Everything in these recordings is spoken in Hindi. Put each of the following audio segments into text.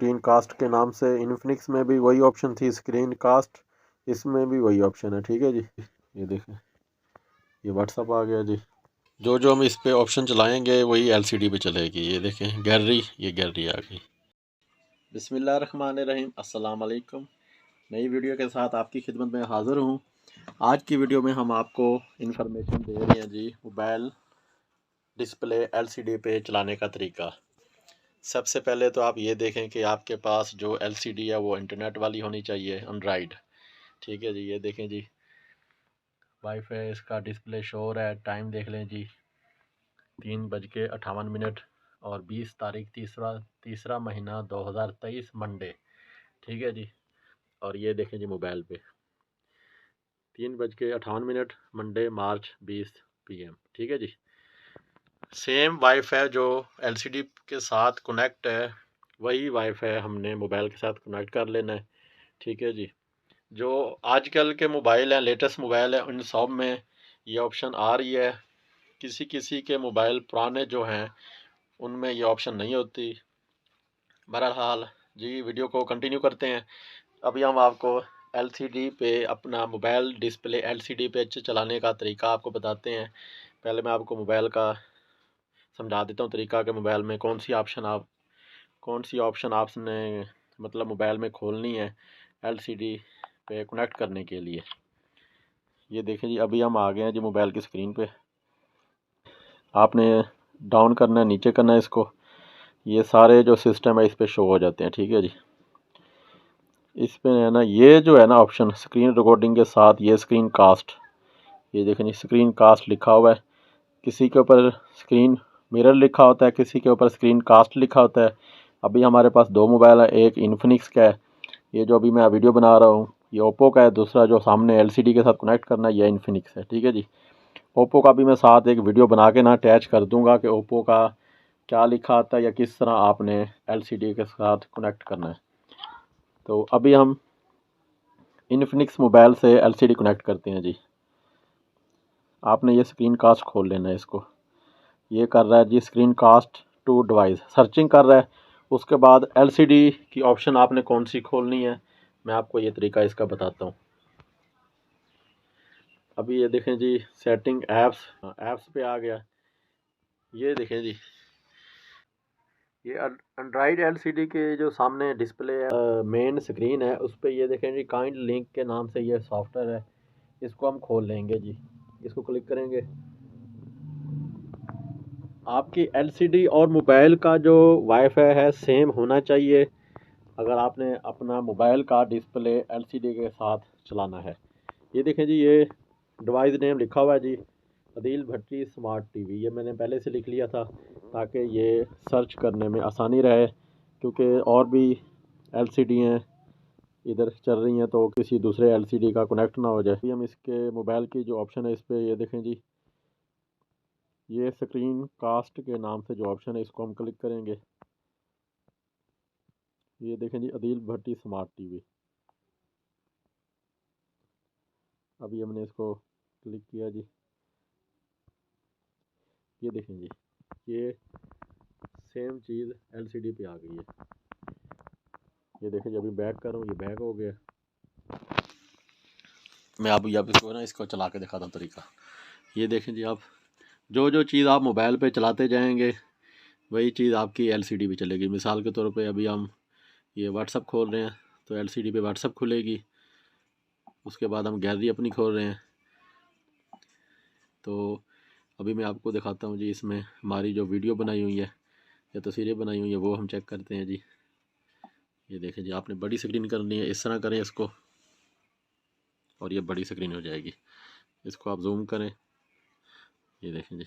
स्क्रीन कास्ट के नाम से इन्फिनिक्स में भी वही ऑप्शन थी स्क्रीन कास्ट, इसमें भी वही ऑप्शन है। ठीक है जी, ये देखें ये व्हाट्सअप आ गया जी। जो जो हम इस पे ऑप्शन चलाएंगे वही एलसीडी पे चलेगी। ये देखें गैलरी, ये गैलरी आ गई। बिस्मिल्लाहिर्रहमानिर्रहीम, अस्सलाम वालेकुम। नई वीडियो के साथ आपकी खिदमत में हाज़िर हूँ। आज की वीडियो में हम आपको इन्फॉर्मेशन दे रहे हैं जी मोबाइल डिस्प्ले एलसीडी पे चलाने का तरीका। सबसे पहले तो आप ये देखें कि आपके पास जो एलसीडी है वो इंटरनेट वाली होनी चाहिए, एंड्रॉयड। ठीक है जी, ये देखें जी वाईफाई इसका डिस्प्ले शो हो रहा है। टाइम देख लें जी, 3:58 और 20 तारीख तीसरा महीना 2023 मंडे। ठीक है जी, और ये देखें जी मोबाइल पे 3:58 मंडे मार्च 20 PM। ठीक है जी, सेम वाईफाई जो एलसीडी के साथ कनेक्ट है वही वाईफाई हमने मोबाइल के साथ कनेक्ट कर लेना है। ठीक है जी, जो आजकल के मोबाइल हैं, लेटेस्ट मोबाइल है, उन सब में ये ऑप्शन आ रही है। किसी किसी के मोबाइल पुराने जो हैं उनमें ये ऑप्शन नहीं होती। बहरहाल जी, वीडियो को कंटिन्यू करते हैं। अभी हम आपको एलसीडी पे अपना मोबाइल डिस्प्ले एलसीडी पे चलाने का तरीका आपको बताते हैं। पहले मैं आपको मोबाइल का समझा देता हूँ तरीका कि मोबाइल में कौन सी ऑप्शन आपने मतलब मोबाइल में खोलनी है एलसीडी पे कनेक्ट करने के लिए। ये देखें जी, अभी हम आ गए हैं जी मोबाइल की स्क्रीन पे। आपने डाउन करना है, नीचे करना है इसको, ये सारे जो सिस्टम है इस पे शो हो जाते हैं। ठीक है जी, इस पे है ना ये जो है ना ऑप्शन स्क्रीन रिकॉर्डिंग के साथ ये स्क्रीन कास्ट, ये देखें जी स्क्रीन कास्ट लिखा हुआ है। किसी के ऊपर स्क्रीन मिरर लिखा होता है, किसी के ऊपर स्क्रीन कास्ट लिखा होता है। अभी हमारे पास दो मोबाइल है, एक इन्फिनिक्स का है, ये जो अभी मैं वीडियो बना रहा हूँ ये ओप्पो का है। दूसरा जो सामने एलसीडी के साथ कनेक्ट करना है ये इन्फिनिक्स है। ठीक है जी, ओप्पो का भी मैं साथ एक वीडियो बना के ना अटैच कर दूंगा कि ओप्पो का क्या लिखा आता है या किस तरह आपने एलसीडी के साथ कनेक्ट करना है। तो अभी हम इन्फिनिक्स मोबाइल से एलसीडी कनेक्ट करते हैं जी। आपने ये स्क्रीन कास्ट खोल लेना है इसको। ये कर रहा है जी screen cast to device, searching कर रहा है। उसके बाद एलसीडी की ऑप्शन आपने कौन सी खोलनी है मैं आपको ये तरीका इसका बताता हूँ। अभी ये देखें जी सेटिंग ऐप्स पे आ गया। ये देखें जी, ये एंड्रॉयड एलसीडी के जो सामने डिस्प्ले है, मेन स्क्रीन है, उस पर ये देखें जी काइंड लिंक के नाम से ये सॉफ्टवेयर है। इसको हम खोल लेंगे जी, इसको क्लिक करेंगे। आपकी एलसीडी और मोबाइल का जो वाईफाई है सेम होना चाहिए अगर आपने अपना मोबाइल का डिस्प्ले एलसीडी के साथ चलाना है। ये देखें जी, ये डिवाइस नेम लिखा हुआ है जी अदील भट्टी स्मार्ट टीवी। ये मैंने पहले से लिख लिया था ताकि ये सर्च करने में आसानी रहे, क्योंकि और भी एलसीडी हैं इधर चल रही हैं तो किसी दूसरे एलसीडी का कनेक्ट ना हो जाए। अभी हम इसके मोबाइल की जो ऑप्शन है इस पर ये देखें जी, ये स्क्रीन कास्ट के नाम से जो ऑप्शन है इसको हम क्लिक करेंगे। ये देखें जी अदील भट्टी स्मार्ट टीवी। अभी हमने इसको क्लिक किया जी। ये देखें जी, ये सेम चीज़ एलसीडी पे आ गई है। ये देखें जी, अभी बैक कर रहा हूँ, ये बैक हो गया। मैं अभी इसको ना इसको चला के दिखाता हूँ तरीका। ये देखें जी, आप जो जो चीज़ आप मोबाइल पे चलाते जाएंगे वही चीज़ आपकी एलसीडी पे चलेगी। मिसाल के तौर पे अभी हम ये व्हाट्सअप खोल रहे हैं तो एलसीडी पे व्हाट्सअप खुलेगी। उसके बाद हम गैलरी अपनी खोल रहे हैं तो अभी मैं आपको दिखाता हूँ जी, इसमें हमारी जो वीडियो बनाई हुई है या तस्वीरें बनाई हुई है वो हम चेक करते हैं जी। ये देखें जी, आपने बड़ी स्क्रीन करनी है, इस तरह करें इसको और ये बड़ी स्क्रीन हो जाएगी। इसको आप जूम करें। ये देखें जी,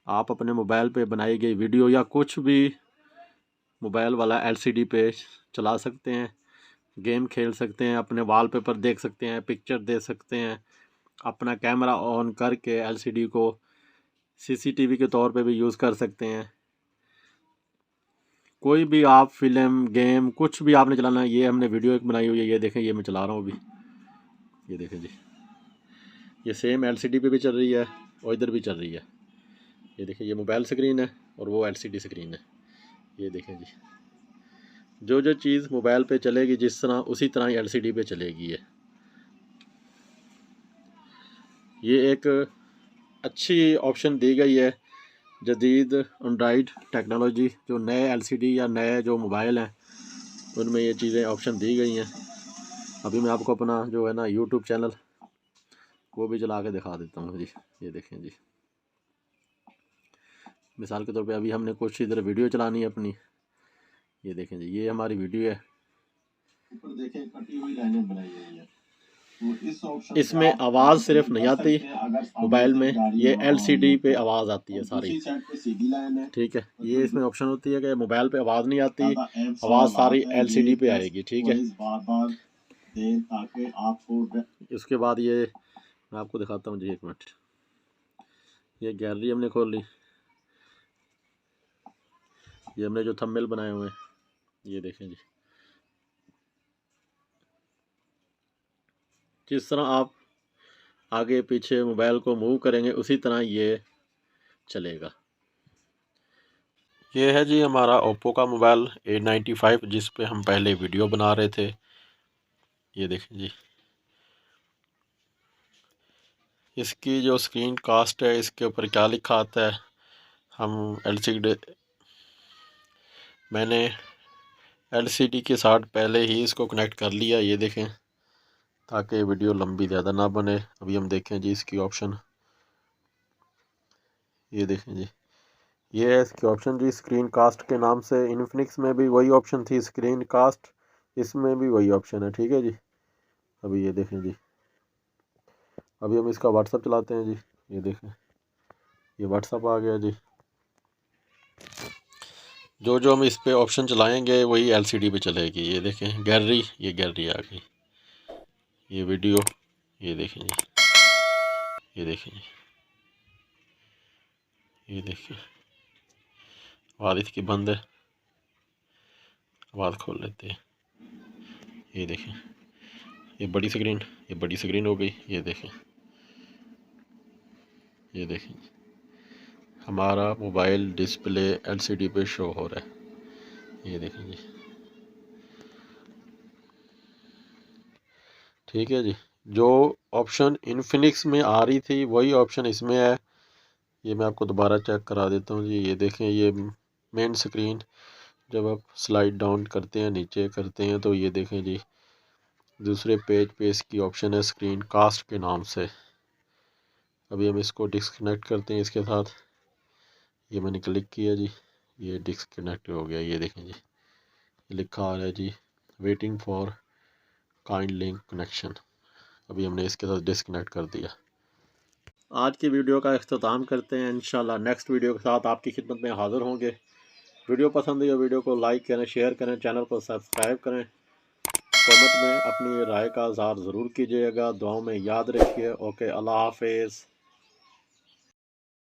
आप अपने मोबाइल पे बनाई गई वीडियो या कुछ भी मोबाइल वाला एलसीडी पे चला सकते हैं, गेम खेल सकते हैं, अपने वॉलपेपर देख सकते हैं, पिक्चर देख सकते हैं, अपना कैमरा ऑन करके एलसीडी को सीसीटीवी के तौर पे भी यूज़ कर सकते हैं। कोई भी आप फिल्म गेम कुछ भी आपने चलाना है। ये हमने वीडियो एक बनाई हुई है, ये देखें, ये मैं चला रहा हूँ अभी। ये देखें जी, ये सेम एलसीडी पे भी चल रही है और इधर भी चल रही है। ये देखिए, ये मोबाइल स्क्रीन है और वो एलसीडी स्क्रीन है। ये देखें जी, जो जो चीज़ मोबाइल पे चलेगी जिस तरह उसी तरह ही एलसीडी पे चलेगी। ये एक अच्छी ऑप्शन दी गई है जदीद एंड्रॉयड टेक्नोलॉजी, जो नए एलसीडी या नए जो मोबाइल हैं उनमें ये चीज़ें ऑप्शन दी गई हैं। अभी मैं आपको अपना जो है ना यूट्यूब चैनल वो भी चला के दिखा देता हूँ जी। ये देखें जी, मिसाल के तौर पे अभी हमने कुछ इधर वीडियो चलानी है अपनी। ये देखें जी, ये हमारी वीडियो है। ऊपर देखें कटी हुई लाइनें बनाई गई हैं। तो इसमें आवाज़ सिर्फ नहीं आती मोबाइल में, ये एलसीडी पे आवाज़ आती है सारी। ठीक है, ये इसमें ऑप्शन होती है कि मोबाइल पे आवाज़ नहीं आती, आवाज़ सारी एलसीडी पे आएगी। ठीक है, इसके बाद ये मैं आपको दिखाता हूँ जी, एक मिनट। ये गैलरी हमने खोल ली, ये हमने जो थंबनेल बनाए हुए हैं ये देखें जी। जिस तरह आप आगे पीछे मोबाइल को मूव करेंगे उसी तरह ये चलेगा। ये है जी हमारा ओप्पो का मोबाइल A95 जिस पे हम पहले वीडियो बना रहे थे। ये देखें जी, इसकी जो स्क्रीन कास्ट है इसके ऊपर क्या लिखा आता है। हम मैंने एलसीडी के साथ पहले ही इसको कनेक्ट कर लिया। ये देखें, ताकि वीडियो लंबी ज़्यादा ना बने। अभी हम देखें जी इसकी ऑप्शन। ये देखें जी, ये है इसकी ऑप्शन जी, स्क्रीन कास्ट के नाम से। इन्फिनिक्स में भी वही ऑप्शन थी स्क्रीन कास्ट, इसमें भी वही ऑप्शन है। ठीक है जी, अभी ये देखें जी, अभी हम इसका व्हाट्सअप चलाते हैं जी। ये देखें, ये व्हाट्सअप आ गया जी। जो जो हम इस पे ऑप्शन चलाएंगे वही एलसीडी पे चलेगी। ये देखें गैलरी, ये गैलरी आ गई। ये वीडियो, ये देखें जी, ये देखें जी, ये देखें आवाज़ इसकी बंद है, आवाज़ खोल लेते हैं। ये देखें, ये बड़ी स्क्रीन हो गई। ये देखें, ये देखें हमारा मोबाइल डिस्प्ले एलसीडी पे शो हो रहा है। ये देखें जी, ठीक है जी। जो ऑप्शन इन्फिनिक्स में आ रही थी वही ऑप्शन इसमें है। ये मैं आपको दोबारा चेक करा देता हूँ जी। ये देखें, ये मेन स्क्रीन जब आप स्लाइड डाउन करते हैं, नीचे करते हैं, तो ये देखें जी दूसरे पेज पे इसकी ऑप्शन है स्क्रीन कास्ट के नाम से। अभी हम इसको डिस्कनेक्ट करते हैं इसके साथ। ये मैंने क्लिक किया जी, ये डिस्कनेक्ट हो गया। ये देखें जी, लिखा आ रहा है जी waiting for kind link connection. अभी हमने इसके साथ डिस्कनेक्ट कर दिया। आज की वीडियो का इख्तिताम करते हैं। इंशाल्लाह नेक्स्ट वीडियो के साथ आपकी खिदमत में हाज़िर होंगे। वीडियो पसंद है, वीडियो को लाइक करें, शेयर करें, चैनल को सब्सक्राइब करें। कमेंट में अपनी राय का इज़हार ज़रूर कीजिएगा। दुआओं में याद रखिए। ओके, अल्लाह हाफिज़।